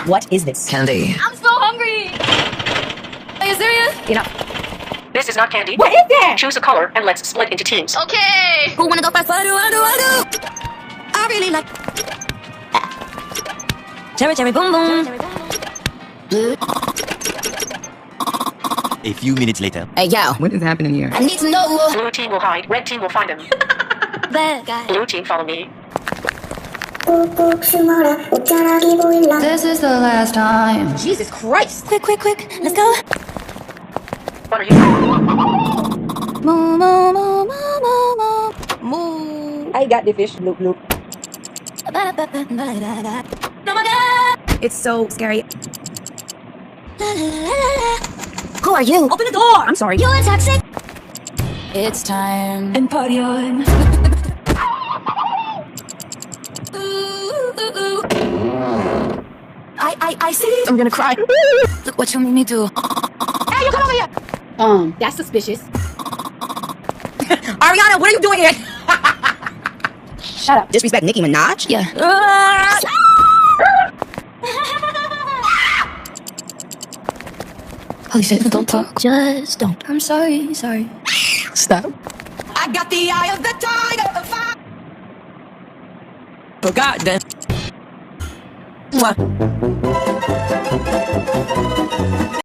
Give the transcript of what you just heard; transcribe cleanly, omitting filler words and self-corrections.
What is this? Candy. I'm so hungry! Are you serious? Enough. This is not candy. What is that? Choose a color and let's split into teams. Okay! Who wanna go first? I do. I really like cherry cherry boom boom. A few minutes later. Hey yo, What is happening here? I need to know. Blue team will hide, red team will find them. Bad guy. Blue team, follow me. This is the last time. Jesus Christ. Quick, let's go. What are you doing? Moo moo moo moo moo moo moo. I got the fish. Loop loop. Oh my god! It's so scary. Who are you? Open the door. I'm sorry. You're toxic. It's time. And party on. I see. I'm gonna cry. Look what you made me do. Hey, you come over here. That's suspicious. Ariana, what are you doing here? Shut up. Disrespect Nicki Minaj? Yeah. Holy shit, don't talk. Just don't. I'm sorry. Stop. I got the eye of the tiger. Forgot that. What?